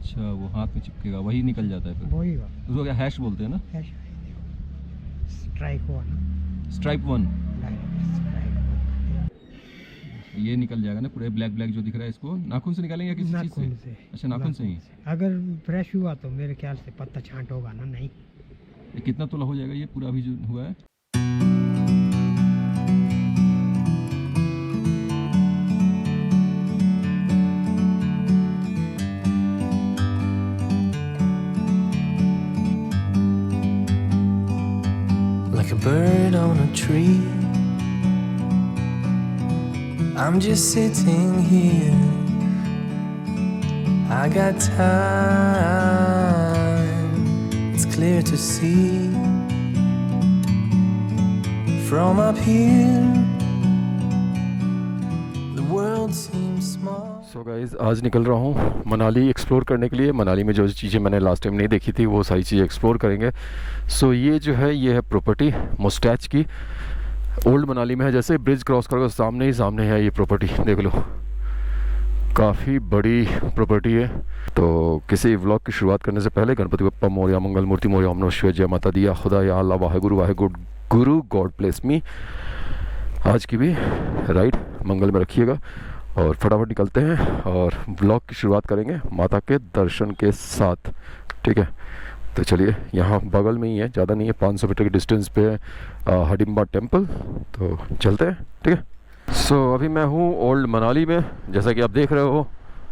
अच्छा, वो हाथ में चिपकेगा, वही निकल जाता है फिर। वही उसको क्या हैश बोलते हैं ना? Strike 1, stripe 1। स्ट्राइक ये निकल जाएगा ना पूरे ब्लैक ब्लैक जो दिख रहा है, इसको नाखून से निकालेंगे या किसी चीज़ नाखून से? से। अच्छा, नाखून से ही। अगर फ्रेश हुआ तो मेरे ख्याल से पत्ता छांट होगा ना। नहीं, ये कितना तोला हो जाएगा ये पूरा अभी जो हुआ है? Like a bird on a tree, I'm just sitting here. I got time, it's clear to see. From up here, the world seems small. So guys, आज निकल रहा हूँ मनाली एक्सप्लोर करने के लिए। मनाली में जो चीज़ें मैंने लास्ट टाइम नहीं देखी थी वो सारी चीज़ें एक्सप्लोर करेंगे। सो ये जो है, ये है प्रॉपर्टी मुस्टैच की, ओल्ड मनाली में है। जैसे ब्रिज क्रॉस करोगे सामने ही सामने है ये प्रॉपर्टी, देख लो, काफ़ी बड़ी प्रॉपर्टी है। तो किसी व्लॉग की शुरुआत करने से पहले गणपति बप्पा मोरया, मंगल मूर्ति मोरया, ओम नमः शिवाय, जय माता दी, खुदा या अल्लाह, वाहेगुरु वाहेगुरु, गुरु गॉड प्लेस मी। आज की भी राइड मंगल में रखिएगा और फटाफट निकलते हैं और ब्लॉग की शुरुआत करेंगे माता के दर्शन के साथ, ठीक है। तो चलिए, यहाँ बगल में ही है, ज़्यादा नहीं है, 500 मीटर के डिस्टेंस पे हडिम्बा टेम्पल। तो चलते हैं, ठीक है। सो अभी मैं हूँ ओल्ड मनाली में, जैसा कि आप देख रहे हो।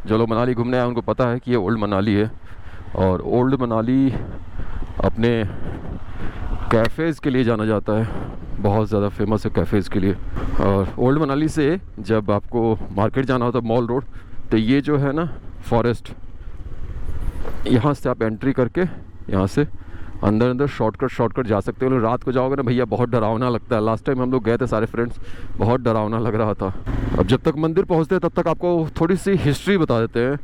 जो लोग मनाली घूमने आए उनको पता है कि ये ओल्ड मनाली है। और ओल्ड मनाली अपने कैफ़ेज़ के लिए जाना जाता है, बहुत ज़्यादा फेमस है कैफ़ेज़ के लिए। और ओल्ड मनाली से जब आपको मार्केट जाना होता है, मॉल रोड, तो ये जो है ना फॉरेस्ट, यहाँ से आप एंट्री करके यहाँ से अंदर शॉर्टकट जा सकते हो। रात को जाओगे ना भैया, बहुत डरावना लगता है। लास्ट टाइम हम लोग गए थे सारे फ्रेंड्स, बहुत डरावना लग रहा था। अब जब तक मंदिर पहुँचते हैं तब तक आपको थोड़ी सी हिस्ट्री बता देते हैं।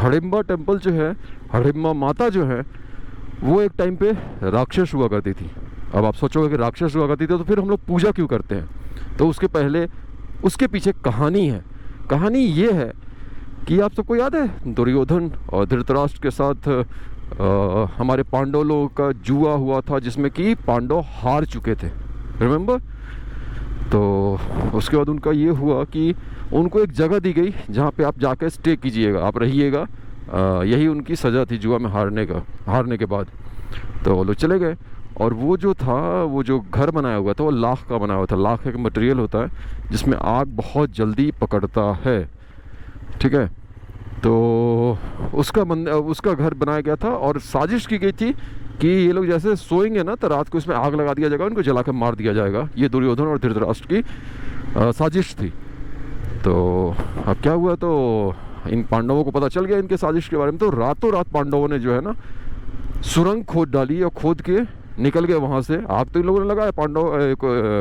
हडिम्बा टेम्पल जो है, हडिम्बा माता जो है, वो एक टाइम पे राक्षस हुआ करती थी। अब आप सोचोगे कि राक्षस हुआ करती थी तो फिर हम लोग पूजा क्यों करते हैं? तो उसके पहले, उसके पीछे कहानी है। कहानी ये है कि आप सबको याद है दुर्योधन और धृतराष्ट्र के साथ हमारे पांडव लोगों का जुआ हुआ था, जिसमें कि पांडव हार चुके थे, रिमेंबर? तो उसके बाद उनका ये हुआ कि उनको एक जगह दी गई जहाँ पे आप जाकर स्टे कीजिएगा, आप रहिएगा। यही उनकी सज़ा थी जुआ में हारने के बाद। तो वो लोग चले गए और वो जो था, वो जो घर बनाया हुआ था वो लाख का बनाया हुआ था। लाख एक मटेरियल होता है जिसमें आग बहुत जल्दी पकड़ता है, ठीक है। तो उसका घर बनाया गया था और साजिश की गई थी कि ये लोग जैसे सोएंगे ना तो रात को इसमें आग लगा दिया जाएगा, उनको जला कर मार दिया जाएगा। ये दुर्योधन और धृतराष्ट्र की साजिश थी। तो अब क्या हुआ, तो इन पांडवों को पता चल गया इनके साजिश के बारे में। तो रातों रात पांडवों ने जो है ना सुरंग खोद डाली और खोद के निकल गए वहाँ से। आग तो इन लोगों ने लगाया,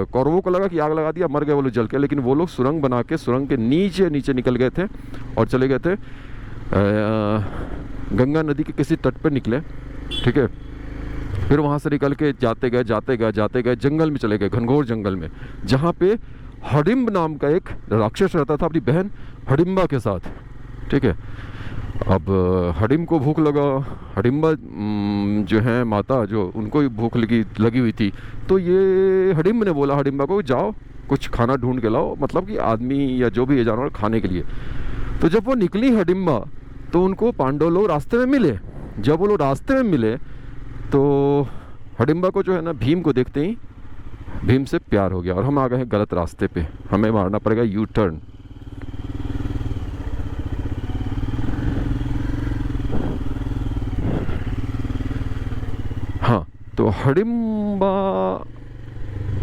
कौरवों को लगा कि आग लगा दिया, मर गए वो लोग जल के। लेकिन वो लोग सुरंग बना के सुरंग के नीचे निकल गए थे और चले गए थे गंगा नदी के किसी तट पर निकले, ठीक है। फिर वहाँ से निकल के जाते गए जंगल में चले गए, घनघोर जंगल में, जहाँ पे हडिम्ब नाम का एक राक्षस रहता था अपनी बहन हडिम्बा के साथ, ठीक है। अब हडिम्ब को भूख लगा, हडिम्बा जो है माता, जो उनको भूख लगी हुई थी। तो ये हडिम्ब ने बोला हडिम्बा को, जाओ कुछ खाना ढूंढ के लाओ, मतलब कि आदमी या जो भी है जानवर खाने के लिए। तो जब वो निकली हडिम्बा तो उनको पांडव लोग रास्ते में मिले। जब वो लोग रास्ते में मिले तो हडिम्बा को जो है ना भीम को देखते ही भीम से प्यार हो गया और हम आ गए हैं गलत रास्ते पे, हमें मारना पड़ेगा यू टर्न। हाँ, तो हडिम्बा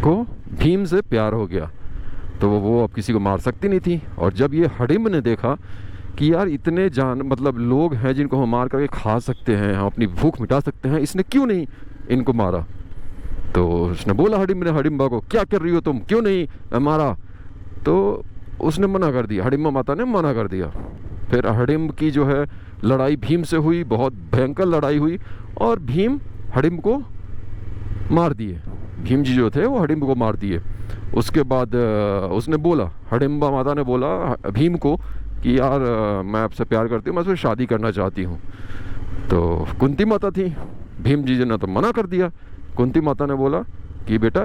को भीम से प्यार हो गया तो वो अब किसी को मार सकती नहीं थी। और जब ये हडिम्ब ने देखा कि यार इतने मतलब लोग हैं जिनको हम मार करके खा सकते हैं, हम अपनी भूख मिटा सकते हैं, इसने क्यों नहीं इनको मारा? तो उसने बोला हडिम्ब ने हडिम्बा को, क्या कर रही हो तुम, क्यों नहीं मारा? तो उसने मना कर दिया, हडिम्बा माता ने मना कर दिया। फिर हडिम्ब की जो है लड़ाई भीम से हुई, बहुत भयंकर लड़ाई हुई और भीम हडिम्ब को मार दिए। भीम जी जो थे वो हडिम्ब को मार दिए। उसके बाद उसने बोला, हडिम्बा माता ने बोला भीम को कि यार मैं आपसे प्यार करती हूँ, मैं आपसे शादी करना चाहती हूँ। तो कुंती माता थी, भीम जी ने तो मना कर दिया। कुंती माता ने बोला कि बेटा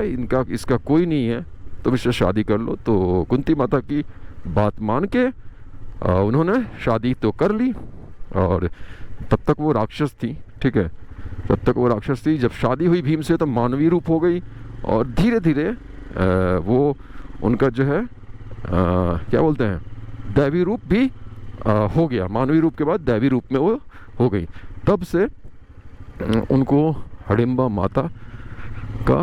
इसका कोई नहीं है, तुम इससे शादी कर लो। तो कुंती माता की बात मान के उन्होंने शादी तो कर ली। और तब तक वो राक्षस थी, ठीक है, तब तक वो राक्षस थी। जब शादी हुई भीम से तो मानवीय रूप हो गई, और धीरे धीरे वो उनका जो है क्या बोलते हैं, दैवी रूप भी हो गया। मानवीय रूप के बाद दैवी रूप में वो हो गई। तब से उनको हडिम्बा माता का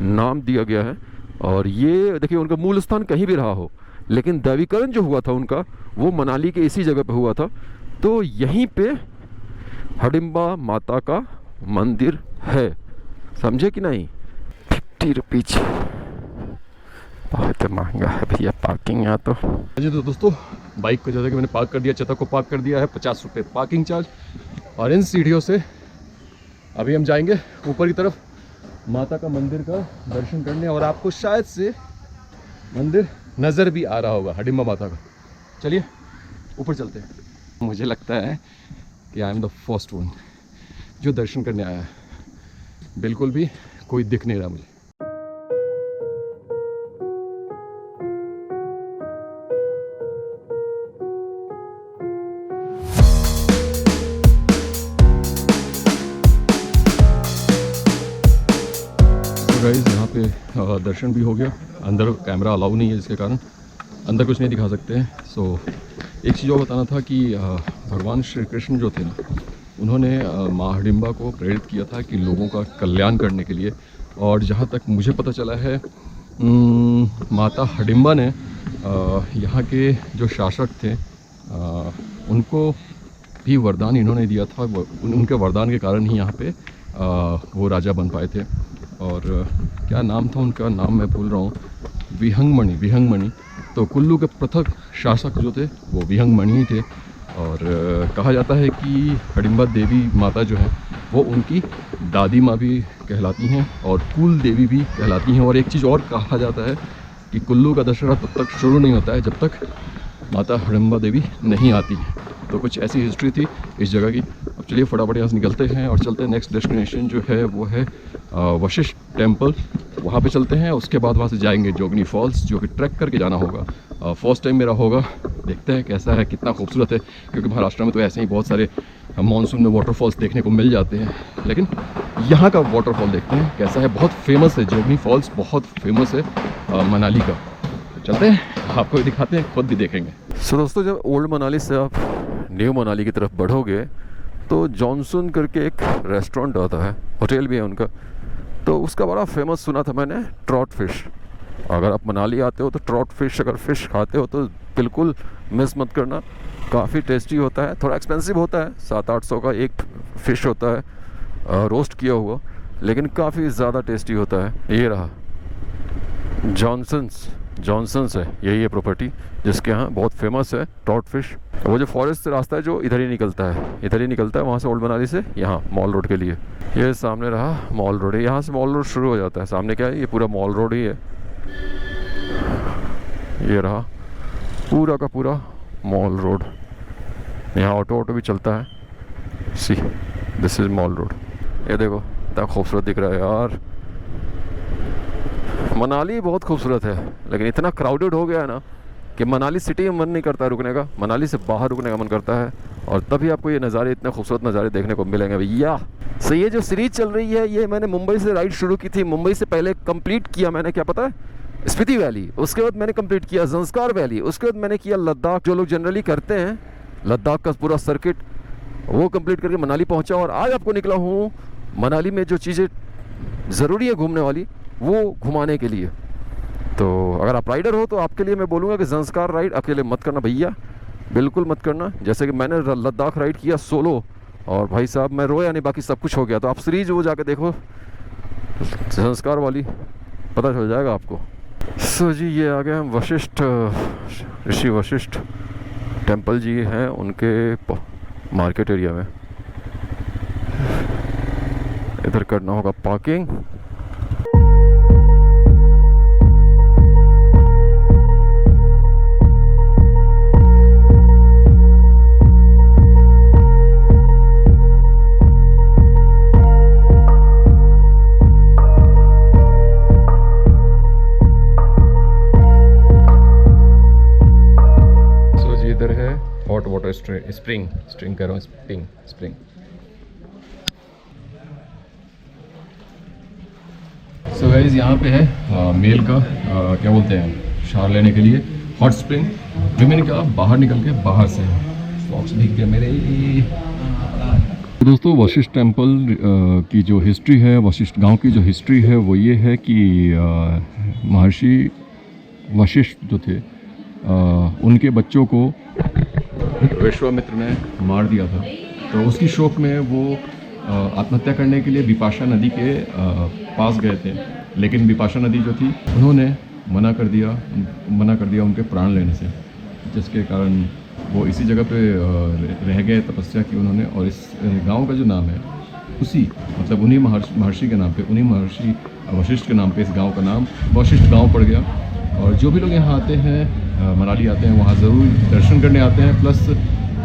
नाम दिया गया है। और ये देखिए, उनका मूल स्थान कहीं भी रहा हो, लेकिन दैवीकरण जो हुआ था उनका, वो मनाली के इसी जगह पे हुआ था। तो यहीं पे हडिम्बा माता का मंदिर है, समझे कि नहीं। 50 रुपीज, बहुत महंगा है भैया पार्किंग यहाँ तो। जी तो दोस्तों, बाइक को जैसे कि मैंने पार्क कर दिया, चेतक को पार्क कर दिया है, 50 रुपये पार्किंग चार्ज। और इन सीढ़ियों से अभी हम जाएंगे ऊपर की तरफ माता का मंदिर का दर्शन करने। और आपको शायद से मंदिर नज़र भी आ रहा होगा, हडिम्बा माता का। चलिए ऊपर चलते हैं। मुझे लगता है कि I am the first one जो दर्शन करने आया है। बिल्कुल भी कोई दिख नहीं रहा मुझे। गाइस यहाँ पे दर्शन भी हो गया। अंदर कैमरा अलाउ नहीं है, जिसके कारण अंदर कुछ नहीं दिखा सकते हैं। सो एक चीज़ और बताना था कि भगवान श्री कृष्ण जो थे ना, उन्होंने माँ हडिम्बा को प्रेरित किया था कि लोगों का कल्याण करने के लिए। और जहाँ तक मुझे पता चला है, माता हडिम्बा ने यहाँ के जो शासक थे उनको भी वरदान इन्होंने दिया था। उनके वरदान के कारण ही यहाँ पे वो राजा बन पाए थे। और क्या नाम था उनका, नाम मैं भूल रहा हूँ, विहंगमणि। तो कुल्लू के पृथक शासक जो थे वो विहंगमणि ही थे। और कहा जाता है कि हडिम्बा देवी माता जो है वो उनकी दादी माँ भी कहलाती हैं और कुल देवी भी कहलाती हैं। और एक चीज़ और कहा जाता है कि कुल्लू का दशहरा तब तक शुरू नहीं होता है जब तक माता हडिम्बा देवी नहीं आती है। तो कुछ ऐसी हिस्ट्री थी इस जगह की। अब चलिए फटाफट यहाँ से निकलते हैं और चलते हैं। नेक्स्ट डेस्टिनेशन जो है वो है वशिष्ठ टेम्पल, वहाँ पे चलते हैं। उसके बाद वहाँ से जाएंगे जोगनी फॉल्स, जो कि ट्रैक करके जाना होगा। फर्स्ट टाइम मेरा होगा, देखते हैं कैसा है, कितना खूबसूरत है। क्योंकि महाराष्ट्र में तो ऐसे ही बहुत सारे मानसून में वाटरफॉल्स देखने को मिल जाते हैं, लेकिन यहाँ का वाटरफॉल देखते हैं कैसा है। बहुत फेमस है जोगनी फॉल्स, बहुत फेमस है मनाली का। चलते हैं, आपको भी दिखाते हैं, खुद भी देखेंगे। सो दोस्तों, जब ओल्ड मनाली से आप न्यू मनाली की तरफ बढ़ोगे तो जॉनसन करके एक रेस्टोरेंट आता है, होटल भी है उनका। तो उसका बड़ा फेमस सुना था मैंने, ट्रॉट फिश। अगर आप मनाली आते हो तो ट्रॉट फिश, अगर फ़िश खाते हो तो बिल्कुल मिस मत करना। काफ़ी टेस्टी होता है, थोड़ा एक्सपेंसिव होता है, 700-800 का एक फ़िश होता है रोस्ट किया हुआ, लेकिन काफ़ी ज़्यादा टेस्टी होता है। ये रहा जॉनसन्स है, यही है प्रॉपर्टी जिसके यहाँ बहुत फेमस है ट्रॉट फिश। वो जो फॉरेस्ट से रास्ता है जो इधर ही निकलता है वहाँ से ओल्ड मनाली से यहाँ मॉल रोड के लिए। ये सामने रहा मॉल रोड है, यहाँ से मॉल रोड शुरू हो जाता है। सामने क्या है, ये पूरा मॉल रोड ही है। ये रहा पूरा का पूरा मॉल रोड। यहाँ ऑटो भी चलता है। See this is mall road. ये देखो कितना खूबसूरत दिख रहा है यार। मनाली बहुत खूबसूरत है, लेकिन इतना क्राउडेड हो गया है ना कि मनाली सिटी में मन नहीं करता रुकने का, मनाली से बाहर रुकने का मन करता है। और तभी आपको ये नज़ारे, इतने खूबसूरत नज़ारे देखने को मिलेंगे भैया। सो ये जो सीरीज चल रही है, ये मैंने मुंबई से राइड शुरू की थी। मुंबई से पहले कंप्लीट किया मैंने, क्या पता है, स्पीति वैली। उसके बाद मैंने कंप्लीट किया ज़ंस्कार वैली। उसके बाद मैंने किया लद्दाख, जो लोग जनरली करते हैं लद्दाख का पूरा सर्किट, वो कंप्लीट करके मनाली पहुँचा। और आज आपको निकला हूँ मनाली में जो चीज़ें ज़रूरी है घूमने वाली, वो घुमाने के लिए। तो अगर आप राइडर हो तो आपके लिए मैं बोलूँगा कि ज़ंस्कार राइड अकेले मत करना भैया, बिल्कुल मत करना। जैसे कि मैंने लद्दाख राइड किया सोलो, और भाई साहब मैं रोया नहीं, बाकी सब कुछ हो गया। तो आप सीरीज वो जाके देखो ज़ंस्कार वाली, पता चल जाएगा आपको। सो जी, ये आ गए हम वशिष्ठ, ऋषि वशिष्ठ टेम्पल जी हैं उनके मार्केट एरिया में। इधर करना होगा पार्किंग। स्प्रिंग कर रहा हूँ, स्प्रिंग। सो गाइस यहाँ पे है मेल का क्या बोलते हैं शावर लेने के लिए हॉट स्प्रिंग। विमेन का बाहर निकल के बाहर से सॉक्स भीग गया मेरे। दोस्तों वशिष्ठ टेम्पल की जो हिस्ट्री है, वशिष्ठ गांव की जो हिस्ट्री है वो ये है कि महर्षि वशिष्ठ जो थे उनके बच्चों को विश्वामित्र ने मार दिया था। तो उसकी शोक में वो आत्महत्या करने के लिए विपाशा नदी के पास गए थे, लेकिन विपाशा नदी जो थी उन्होंने मना कर दिया उनके प्राण लेने से, जिसके कारण वो इसी जगह पे रह गए, तपस्या की उन्होंने। और इस गांव का जो नाम है उसी मतलब उन्हीं महर्षि के नाम पे, उन्हीं महर्षि वशिष्ठ के नाम पे इस गांव का नाम वशिष्ठ गांव पड़ गया। और जो भी लोग यहाँ आते हैं, मनाली आते हैं, वहाँ ज़रूर दर्शन करने आते हैं। प्लस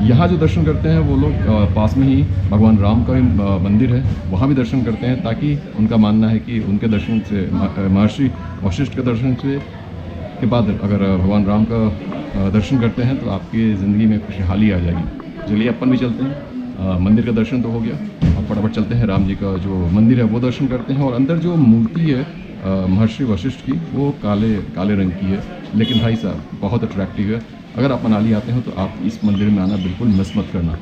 यहाँ जो दर्शन करते हैं वो लोग पास में ही भगवान राम का मंदिर है, वहाँ भी दर्शन करते हैं, ताकि उनका मानना है कि उनके दर्शन से, महर्षि वशिष्ठ के दर्शन से के बाद अगर भगवान राम का दर्शन करते हैं तो आपकी ज़िंदगी में खुशहाली आ जाएगी। चलिए अपन भी चलते हैं, मंदिर का दर्शन तो हो गया, अब फटाफट चलते हैं राम जी का जो मंदिर है वो दर्शन करते हैं। और अंदर जो मूर्ति है महर्षि वशिष्ठ की वो काले रंग की है, लेकिन भाई साहब बहुत अट्रैक्टिव है। अगर आप मनाली आते हो तो आप इस मंदिर में आना बिल्कुल मिस मत करना।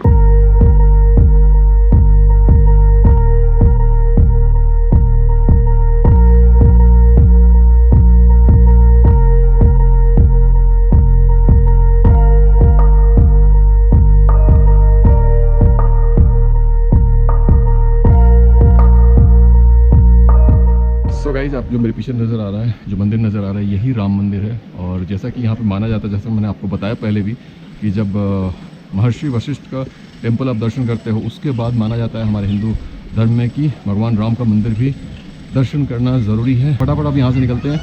गाइस आप जो मेरे पीछे नज़र आ रहा है, जो मंदिर नज़र आ रहा है, यही राम मंदिर है। और जैसा कि यहाँ पे माना जाता है, जैसा मैंने आपको बताया पहले भी, कि जब महर्षि वशिष्ठ का टेम्पल आप दर्शन करते हो उसके बाद माना जाता है हमारे हिंदू धर्म में कि भगवान राम का मंदिर भी दर्शन करना ज़रूरी है। फटाफट आप यहाँ से निकलते हैं,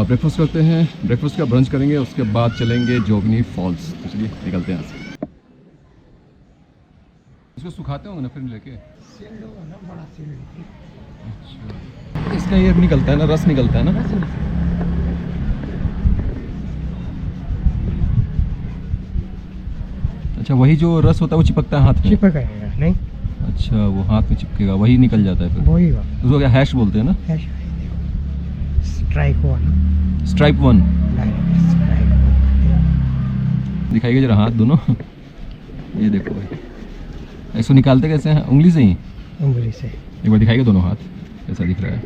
ब्रेकफास्ट करते हैं, ब्रेकफास्ट का ब्रंच करेंगे, उसके बाद चलेंगे जोगनी फॉल्स। तो चलिए निकलते हैं यहाँ से। इसको सुखाते होंगे ना फिर लेके? अच्छा, इसका ये निकलता है ना, रस निकलता है ना? अच्छा, वही जो रस होता है वो चिपकता है हाथ में? चिपकेगा नहीं। अच्छा, वो हाथ में चिपकेगा, वही निकल जाता है फिर? वही उसको क्या हैश बोलते हैं ना? हैश, स्ट्राइक 1, स्ट्राइप 1 दिखाइएगा जरा हाथ दोनों। ये देखो भाई, इसको निकालते कैसे हैं? उंगली से ही? उंगली से। एक बार दिखाइएगा दोनों हाथ कैसा दिख रहा है।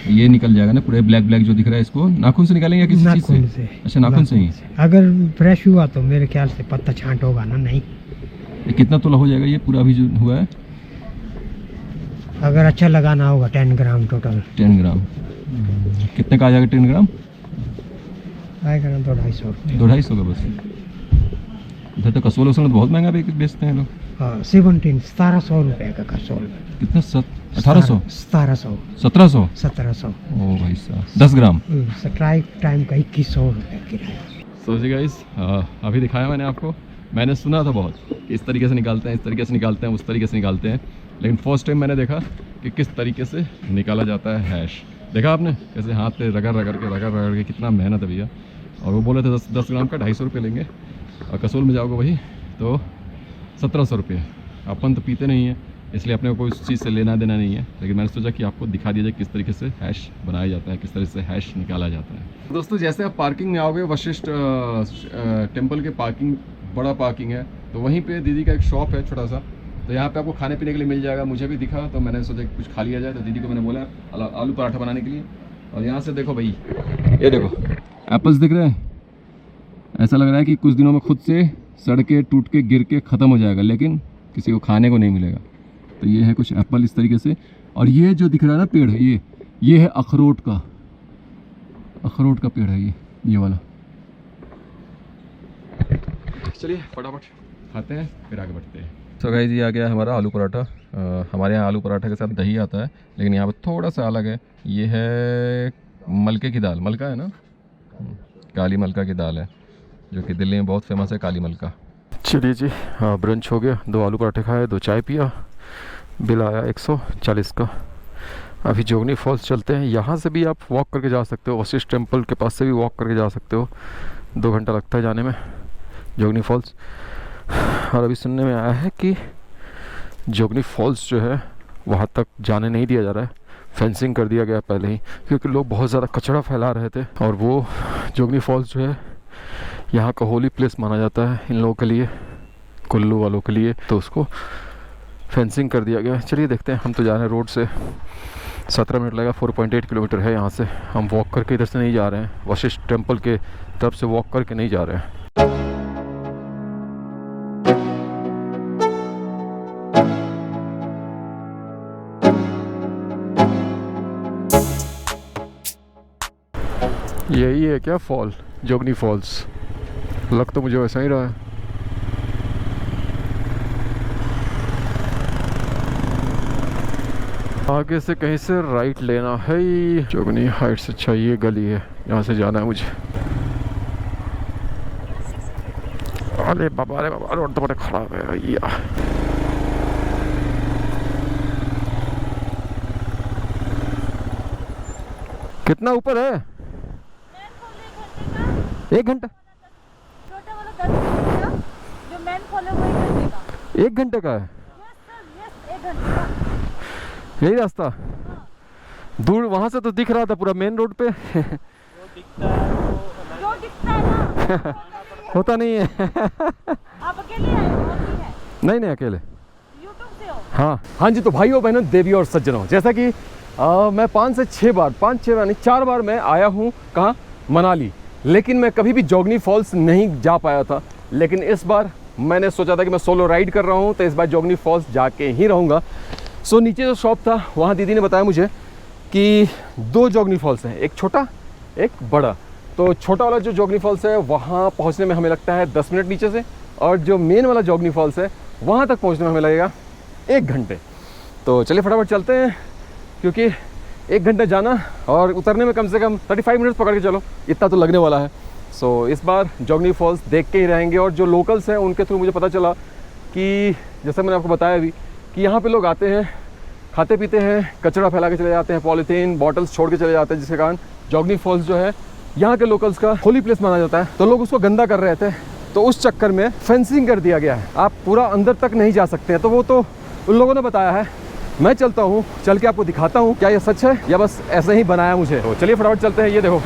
ये निकल जाएगा ना पूरे ब्लैक ब्लैक जो दिख रहा है, इसको नाखून से निकालेंगे या किसी चीज़ से? अच्छा, नाखून से ही। अगर फ्रेश हुआ तो मेरे ख्याल से पत्ता छांट होगा ना। नहीं, ये कितना तोला हो जाएगा ये पूरा अभी जो हुआ है? अगर अच्छा लगाना होगा 10 ग्राम टोटल। 10 ग्राम कितने का आ जाएगा? 10 ग्राम आएगा ना 250 250 का बस। इधर तो कसोल वसोल बहुत महंगा बेचते हैं लोग। हाँ, 1700 रुपये का कसोल। कितना? 1800 1700 1700। ओ भाई साहब, 10 ग्राम। स्ट्राइक टाइम का 2100 रुपये किराया। सोचिए गाइस, अभी दिखाया मैंने आपको, मैंने सुना था बहुत इस तरीके से निकालते हैं, इस तरीके से निकालते हैं, उस तरीके से निकालते हैं, लेकिन फर्स्ट टाइम मैंने देखा कि किस तरीके से निकाला जाता है हैश। देखा आपने कैसे हाथ पे रगड़ के कितना मेहनत है भैया। और वो बोले थे 10 ग्राम का 250 रुपये लेंगे, और कसोल में जाओगे वही तो 1700 रुपये। अपन तो पीते नहीं हैं, इसलिए अपने को कोई उस चीज़ से लेना देना नहीं है, लेकिन मैंने सोचा कि आपको दिखा दिया जाए किस तरीके से हैश बनाया जाता है, किस तरह से हैश निकाला जाता है। दोस्तों, जैसे आप पार्किंग में आओगे, वशिष्ठ टेम्पल के पार्किंग, बड़ा पार्किंग है, तो वहीं पे दीदी का एक शॉप है छोटा सा, तो यहाँ पे आपको खाने पीने के लिए मिल जाएगा। मुझे भी दिखा तो मैंने सोचा कि कुछ खा लिया जाए, तो दीदी को मैंने बोला आलू पराठा बनाने के लिए। और यहाँ से देखो भाई, ये देखो एप्पल्स दिख रहे हैं, ऐसा लग रहा है कि कुछ दिनों में खुद से सड़ के टूट के गिर के ख़त्म हो जाएगा, लेकिन किसी को खाने को नहीं मिलेगा। तो ये है कुछ एप्पल इस तरीके से। और ये जो दिख रहा है ना पेड़, ये है अखरोट का पेड़ है ये वाला। चलिए फटाफट खाते हैं, फिर आगे बढ़ते हैं। तो गाइस, ये आ गया हमारा आलू पराठा। हमारे यहाँ आलू पराठा के साथ दही आता है, लेकिन यहाँ पर थोड़ा सा अलग है। ये है मलके की दाल, मलका है ना, काली मलका की दाल है, जो कि दिल्ली में बहुत फेमस है, काली मलका। चलिए जी, हाँ, ब्रंच हो गया, 2 आलू पराठे खाए, 2 चाय पिया, बिल आया 140 का। अभी जोगनी फॉल्स चलते हैं। यहाँ से भी आप वॉक करके जा सकते हो, वशिष्ठ टेम्पल के पास से भी वॉक करके जा सकते हो, 2 घंटा लगता है जाने में। जोगनी फॉल्स। और अभी सुनने में आया है कि जोगनी फॉल्स जो है वहाँ तक जाने नहीं दिया जा रहा है, फेंसिंग कर दिया गया पहले ही, क्योंकि लोग बहुत ज़्यादा कचरा फैला रहे थे। और वो जोगनी फॉल्स जो है यहाँ का होली प्लेस माना जाता है इन लोगों के लिए, कुल्लू वालों के लिए, तो उसको फेंसिंग कर दिया गया। चलिए देखते हैं। हम तो जा रहे हैं रोड से, 17 मिनट लगेगा, 4.8 किलोमीटर है यहाँ से। हम वॉक करके इधर से नहीं जा रहे हैं, वशिष्ठ टेम्पल के तरफ से वॉक करके नहीं जा रहे हैं। यही है क्या फॉल, जोगनी फॉल्स? लग तो मुझे वैसा ही रहा है। आगे से कहीं से राइट लेना है। जोगनी हाइट्स, अच्छा ये गली है, यहाँ से जाना है मुझे। अरे बाबा रोड तो बड़ा खराब है भैया। कितना ऊपर है? 1 घंटा? छोटा वाला 10 मिनट का, जो मेन फॉल है वो 1 घंटे का। 1 घंटे का है? यस सर, यस 1 घंटे का। यही रास्ता? दूर वहां से तो दिख रहा था पूरा मेन रोड पे। जो दिखता है ना होता नहीं है। आप अकेले आए हो और भी है? नहीं अकेले। यूट्यूब से हो? हाँ जी, तो भाइयों बहनों, देवियों और सज्जनों, जैसा कि मैं 5 से 6 बार, 5-6 बार नहीं 4 बार मैं आया हूँ कहाँ, मनाली। लेकिन मैं कभी भी जोगनी फॉल्स नहीं जा पाया था। लेकिन इस बार मैंने सोचा था कि मैं सोलो राइड कर रहा हूँ, तो इस बार जोगनी फॉल्स जाके ही रहूँगा। सो नीचे जो शॉप था वहाँ दीदी ने बताया मुझे कि 2 जोगनी फॉल्स हैं, एक छोटा एक बड़ा। तो छोटा वाला जो जोगनी फॉल्स है वहाँ पहुँचने में हमें लगता है 10 मिनट नीचे से, और जो मेन वाला जोगनी फॉल्स है वहाँ तक पहुँचने में हमें लगेगा 1 घंटे। तो चलिए फटाफट चलते हैं, क्योंकि 1 घंटे जाना और उतरने में कम से कम 35 मिनट पकड़ के चलो, इतना तो लगने वाला है। सो इस बार जोगनी फॉल्स देख के ही रहेंगे। और जो लोकल्स हैं उनके थ्रू मुझे पता चला कि जैसे मैंने आपको बताया अभी कि यहाँ पे लोग आते हैं, खाते पीते हैं, कचरा फैला के चले जाते हैं, पॉलीथीन बॉटल्स छोड़ के चले जाते हैं, जिसके कारण जोगनी फॉल्स जो है यहाँ के लोकल्स का होली प्लेस माना जाता है। तो लोग उसको गंदा कर रहे थे, तो उस चक्कर में फेंसिंग कर दिया गया है, आप पूरा अंदर तक नहीं जा सकते हैं। तो वो तो उन लोगों ने बताया है, मैं चलता हूँ, चल के आपको दिखाता हूँ क्या ये सच है या बस ऐसे ही बनाया मुझे। तो चलिए फटाफट चलते हैं। ये देखो